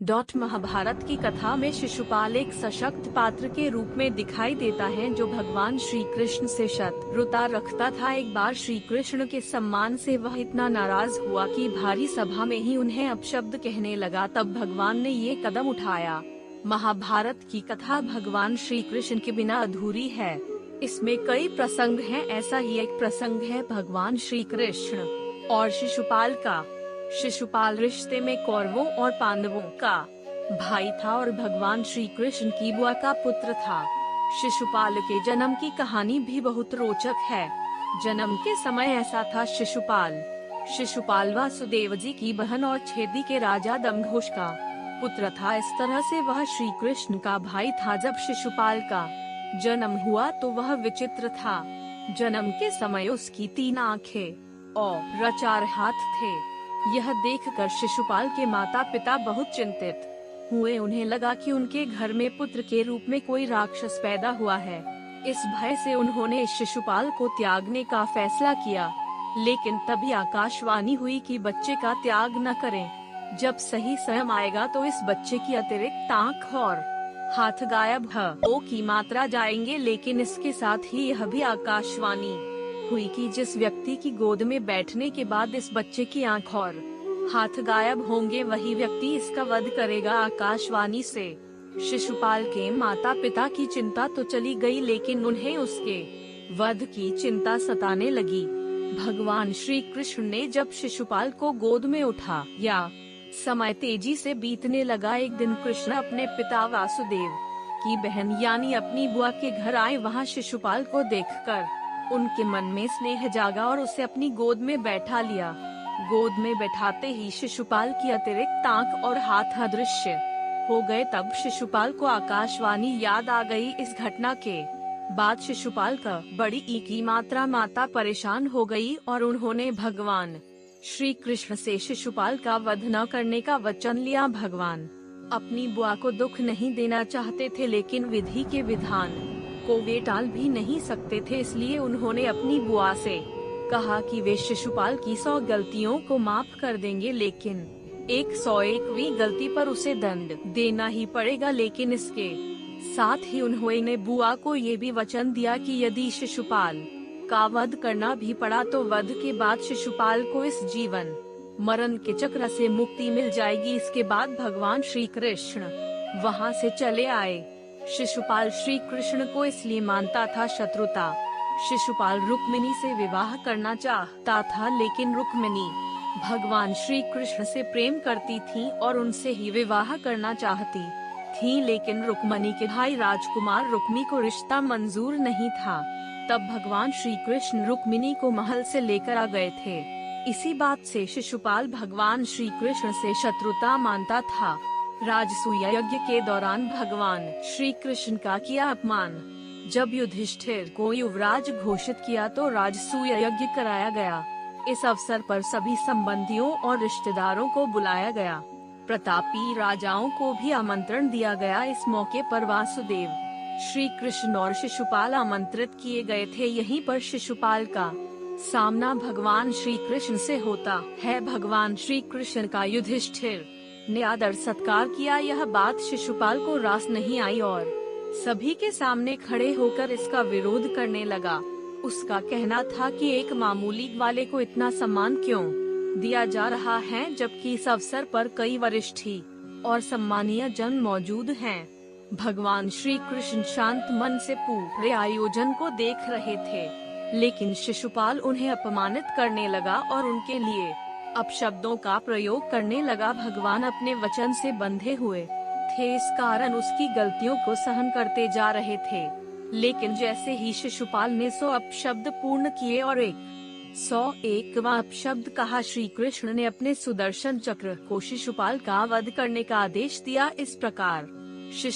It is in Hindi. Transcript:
महाभारत की कथा में शिशुपाल एक सशक्त पात्र के रूप में दिखाई देता है जो भगवान श्री कृष्ण से शत्रुता रखता था। एक बार श्री कृष्ण के सम्मान से वह इतना नाराज हुआ कि भारी सभा में ही उन्हें अपशब्द कहने लगा। तब भगवान ने ये कदम उठाया। महाभारत की कथा भगवान श्री कृष्ण के बिना अधूरी है। इसमें कई प्रसंग हैं। ऐसा ही एक प्रसंग है भगवान श्री कृष्ण और शिशुपाल का। शिशुपाल रिश्ते में कौरवों और पांडवों का भाई था और भगवान श्री कृष्ण की बुआ का पुत्र था। शिशुपाल के जन्म की कहानी भी बहुत रोचक है। जन्म के समय ऐसा था, शिशुपाल वासुदेव जी की बहन और छेदी के राजा दमघोष का पुत्र था। इस तरह से वह श्री कृष्ण का भाई था। जब शिशुपाल का जन्म हुआ तो वह विचित्र था। जन्म के समय उसकी 3 आँखें और 4 हाथ थे। यह देखकर शिशुपाल के माता पिता बहुत चिंतित हुए। उन्हें लगा कि उनके घर में पुत्र के रूप में कोई राक्षस पैदा हुआ है। इस भय से उन्होंने शिशुपाल को त्यागने का फैसला किया। लेकिन तभी आकाशवाणी हुई कि बच्चे का त्याग न करें। जब सही समय आएगा तो इस बच्चे की अतिरिक्त आँख और हाथ गायब की मात्रा जाएंगे। लेकिन इसके साथ ही यह भी आकाशवाणी हुई कि जिस व्यक्ति की गोद में बैठने के बाद इस बच्चे की आँख और हाथ गायब होंगे वही व्यक्ति इसका वध करेगा। आकाशवाणी से शिशुपाल के माता पिता की चिंता तो चली गई, लेकिन उन्हें उसके वध की चिंता सताने लगी। भगवान श्री कृष्ण ने जब शिशुपाल को गोद में उठा या समय तेजी से बीतने लगा। एक दिन कृष्ण अपने पिता वासुदेव की बहन यानी अपनी बुआ के घर आए। वहाँ शिशुपाल को देखकर उनके मन में स्नेह जागा और उसे अपनी गोद में बैठा लिया। गोद में बैठाते ही शिशुपाल की अतिरिक्त आँख और हाथ अदृश्य हो गए। तब शिशुपाल को आकाशवाणी याद आ गई। इस घटना के बाद शिशुपाल का बड़ी की माता परेशान हो गई और उन्होंने भगवान श्री कृष्ण से शिशुपाल का वध न करने का वचन लिया। भगवान अपनी बुआ को दुख नहीं देना चाहते थे, लेकिन विधि के विधान को वे टाल भी नहीं सकते थे। इसलिए उन्होंने अपनी बुआ से कहा कि वे शिशुपाल की 100 गलतियों को माफ कर देंगे, लेकिन 101वीं गलती पर उसे दंड देना ही पड़ेगा। लेकिन इसके साथ ही उन्होंने बुआ को ये भी वचन दिया कि यदि शिशुपाल का वध करना भी पड़ा तो वध के बाद शिशुपाल को इस जीवन मरण के चक्र से मुक्ति मिल जाएगी। इसके बाद भगवान श्री कृष्ण वहाँ से चले आए। शिशुपाल श्री कृष्ण को इसलिए मानता था शत्रुता। शिशुपाल रुक्मिणी से विवाह करना चाहता था, लेकिन रुक्मिणी भगवान श्री कृष्ण से प्रेम करती थी और उनसे ही विवाह करना चाहती थी। लेकिन रुक्मिणी के भाई राजकुमार रुक्मी को रिश्ता मंजूर नहीं था। तब भगवान श्री कृष्ण रुक्मिणी को महल से लेकर आ गए थे। इसी बात से शिशुपाल भगवान श्री कृष्ण से शत्रुता मानता था। राजसूय यज्ञ के दौरान भगवान श्री कृष्ण का किया अपमान। जब युधिष्ठिर को युवराज घोषित किया तो राजसूय यज्ञ कराया गया। इस अवसर पर सभी संबंधियों और रिश्तेदारों को बुलाया गया। प्रतापी राजाओं को भी आमंत्रण दिया गया। इस मौके पर वासुदेव श्री कृष्ण और शिशुपाल आमंत्रित किए गए थे। यहीं पर शिशुपाल का सामना भगवान श्री कृष्ण से होता है। भगवान श्री कृष्ण का युधिष्ठिर ने आदर सत्कार किया। यह बात शिशुपाल को रास नहीं आई और सभी के सामने खड़े होकर इसका विरोध करने लगा। उसका कहना था कि एक मामूली वाले को इतना सम्मान क्यों दिया जा रहा है, जबकि इस अवसर पर कई वरिष्ठ और सम्मानीय जन मौजूद हैं। भगवान श्री कृष्ण शांत मन से पूरे आयोजन को देख रहे थे, लेकिन शिशुपाल उन्हें अपमानित करने लगा और उनके लिए अपशब्दों का प्रयोग करने लगा। भगवान अपने वचन से बंधे हुए थे, इस कारण उसकी गलतियों को सहन करते जा रहे थे। लेकिन जैसे ही शिशुपाल ने 100 अपशब्द पूर्ण किए और 101वां अपशब्द कहा, श्री कृष्ण ने अपने सुदर्शन चक्र को शिशुपाल का वध करने का आदेश दिया। इस प्रकार शिशु